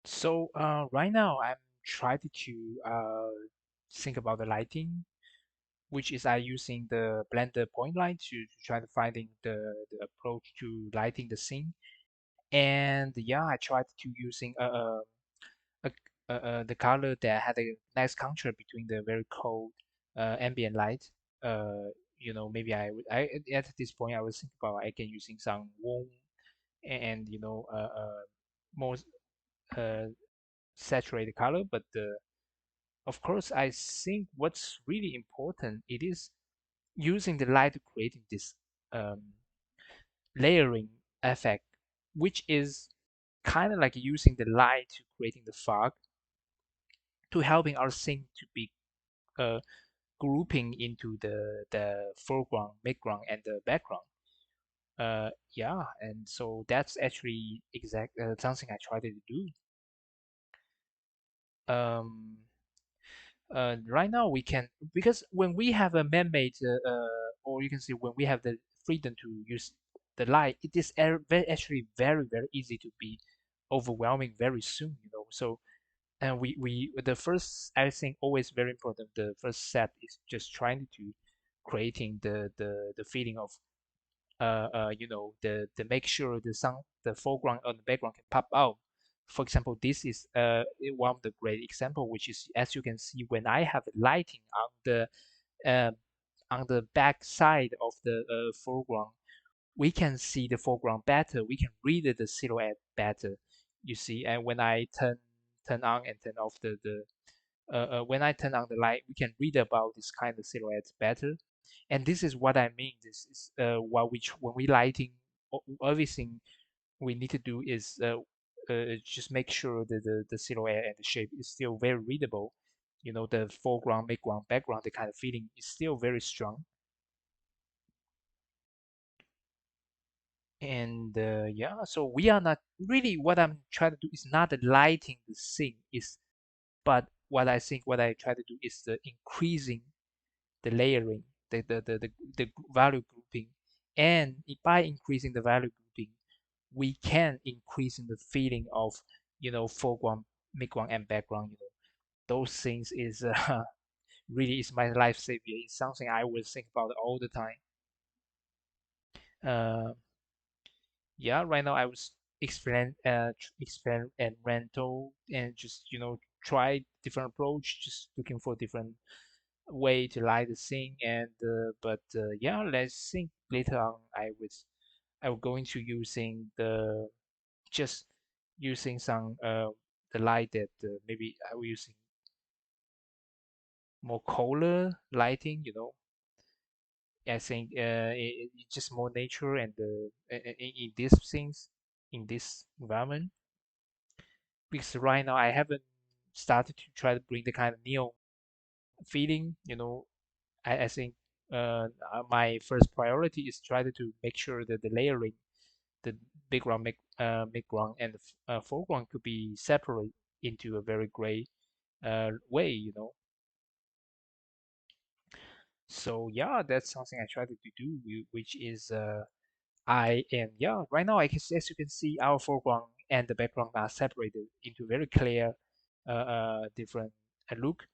So right now I'm trying to think about the lighting, which is I using the blender point light to try to finding the approach to lighting the scene. And yeah, I tried to using a, the color that had a nice contrast between the very cold ambient light. Uh, maybe I at this point I was thinking about I can using some warm and more uh, saturated color, but of course, I think what's really important it is using the light to creating this um, layering effect, which is kind of like using the light to creating the fog to helping our scene to be uh, grouping into the foreground, midground, and the background. Yeah, and so that's actually exact something I tried to do. Um, right now we can because when we have a man-made or you can say when we have the freedom to use the light, it is actually very easy to be overwhelming very soon, so and we the first I think always very important, the first step is just trying to creating the feeling of the make sure the foreground and the background can pop out. For example, this is one of the great example, which is as you can see when I have lighting uh, on the back side of the foreground, we can see the foreground better. We can read the silhouette better. You see, and when I turn on and turn off when I turn on the light, we can read about this kind of silhouettes better. And this is what I mean. This is what when we lighting, everything we need to do is just make sure that the silhouette and the shape is still very readable. The foreground, midground, background, the kind of feeling is still very strong. And yeah, so we are not really what I'm trying to do is not the lighting the scene is, but what I try to do is the increasing the layering, the value grouping, and by increasing the value grouping, we can increase in the feeling of foreground, midground, and background. Those things is really is my life savior. It's something I will think about all the time. Uh, yeah, right now I was explain and rental and just try different approach, just looking for different way to light the scene and but yeah, let's think later on I will go into using the just using some the light that maybe I will using more color lighting. I think it's just more nature and in these things in this environment, because right now I haven't started to try to bring the kind of neon feeling. I think my first priority is try to make sure that the layering, the background, midground, and the foreground could be separate into a very great way. So yeah, that's something I try to do, which is I am yeah. Right now, as you can see, our foreground and the background are separated into very clear, different look.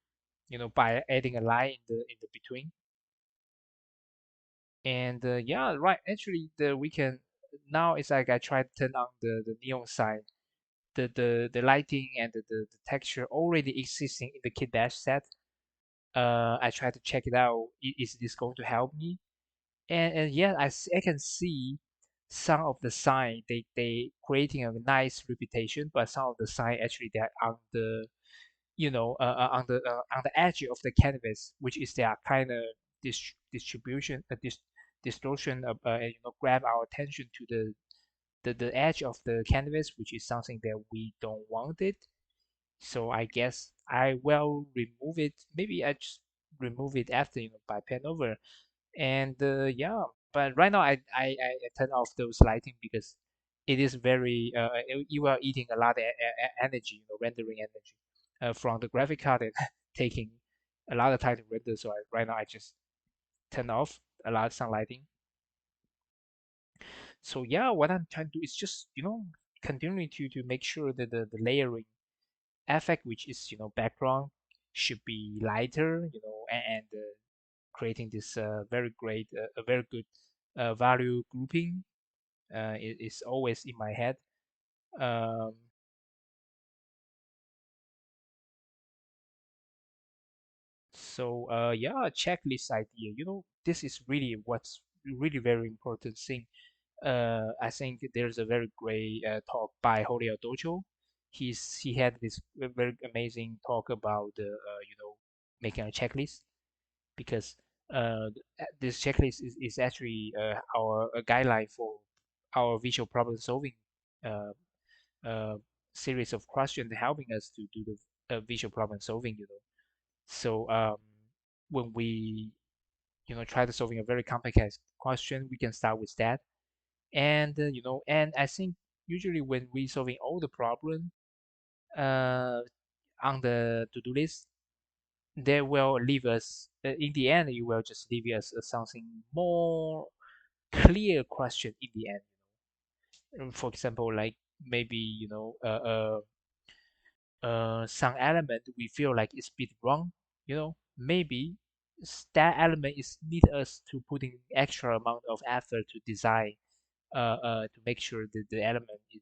By adding a line in the between. And yeah, right. Actually, the we can now it's like I try to turn on the neon side. The lighting and the texture already existing in the kit bash set. I try to check it out. Is this going to help me? And yeah, I can see some of the sign they creating a nice reputation, but some of the sign actually they're on the on the edge of the canvas, which is their kind of distribution, distortion of grab our attention to the edge of the canvas, which is something that we don't want it. So I guess I will remove it. Maybe I just remove it after by pen over. And yeah, but right now I turn off those lighting because it is very you are eating a lot of energy, rendering energy from the graphic card and taking a lot of time to render. So right now I just turn off a lot of some lighting. So yeah, what I'm trying to do is just continuing to make sure that the layering effect, which is background, should be lighter, and creating this a very good value grouping is always in my head. Um, yeah, checklist idea. This is really what's really very important thing. I think there's a very great talk by Julio Dojo. He had this very amazing talk about making a checklist because this checklist is actually our a guideline for our visual problem solving uh, uh, series of questions helping us to do the visual problem solving. So when we try to solving a very complex question, we can start with that. And and I think usually when we solving all the problem uh, on the to-do list, they will leave us in the end. It will just leave us something more clear question in the end. For example, like maybe some element we feel like it's bit wrong. Maybe that element is need us to putting extra amount of effort to design to make sure that the element is,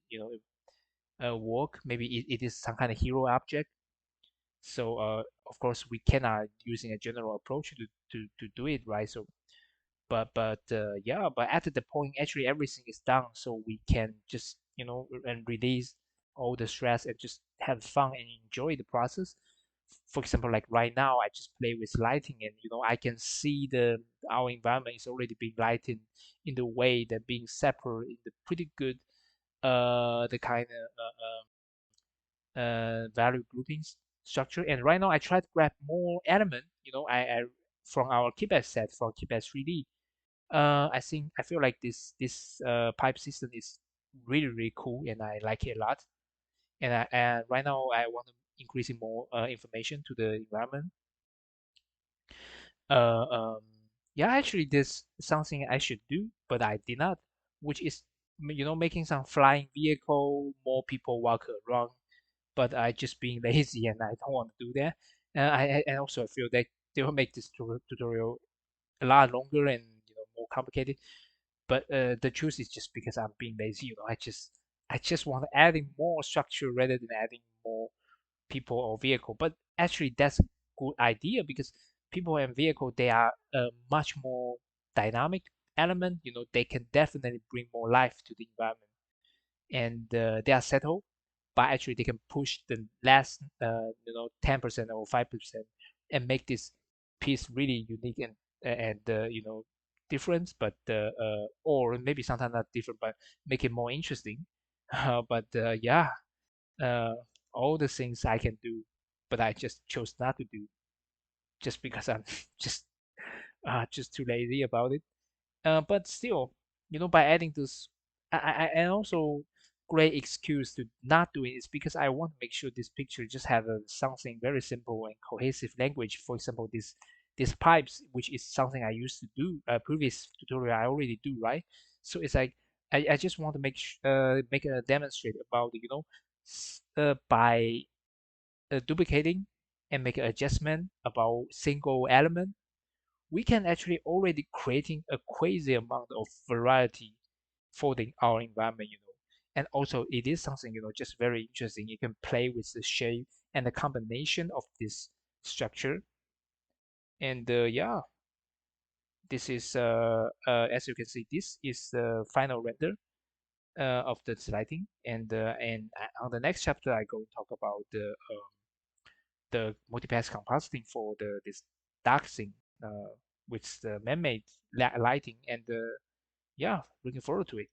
work. Maybe it is some kind of hero object. So of course we cannot using a general approach to do it right. So yeah, but at the point actually everything is done, so we can just and release all the stress and just have fun and enjoy the process. For example, like right now I just play with lighting, and I can see the our environment is already being lightened in the way that being separate in the pretty good the kind of value groupings structure. And right now I try to grab more element, I from our KeyBase set from KeyBase 3D. I think I feel like this pipe system is really cool, and I like it a lot. And right now I want to increasing more information to the environment. Uh, um, yeah, actually, this is something I should do, but I did not, which is making some flying vehicle, more people walk around, but I just being lazy and I don't want to do that. And also I feel that they will make this tutorial a lot longer and more complicated. But the truth is just because I'm being lazy, I just want to adding more structure rather than adding more people or vehicle. But actually, that's a good idea because people and vehicle they are a much more dynamic element. They can definitely bring more life to the environment, and they are settled. But actually, they can push the last 10% or 5% and make this piece really unique and different, but or maybe sometimes not different, but make it more interesting. But yeah, uh, all the things I can do, but I just chose not to do just because I'm just just too lazy about it. But still, by adding this, and also great excuse to not do it is because I want to make sure this picture just have something very simple and cohesive language. For example, this pipes, which is something I used to do previous tutorial I already do, right? So it's like I just want to make a demonstrate about by duplicating and make an adjustment about single element, we can actually already creating a crazy amount of variety for our environment. And also it is something, just very interesting. You can play with the shape and the combination of this structure. And yeah, this is, as you can see, this is the final render of the lighting. And on the next chapter, I go and talk about the multipass compositing for this dark scene with the man-made lighting. And yeah, looking forward to it.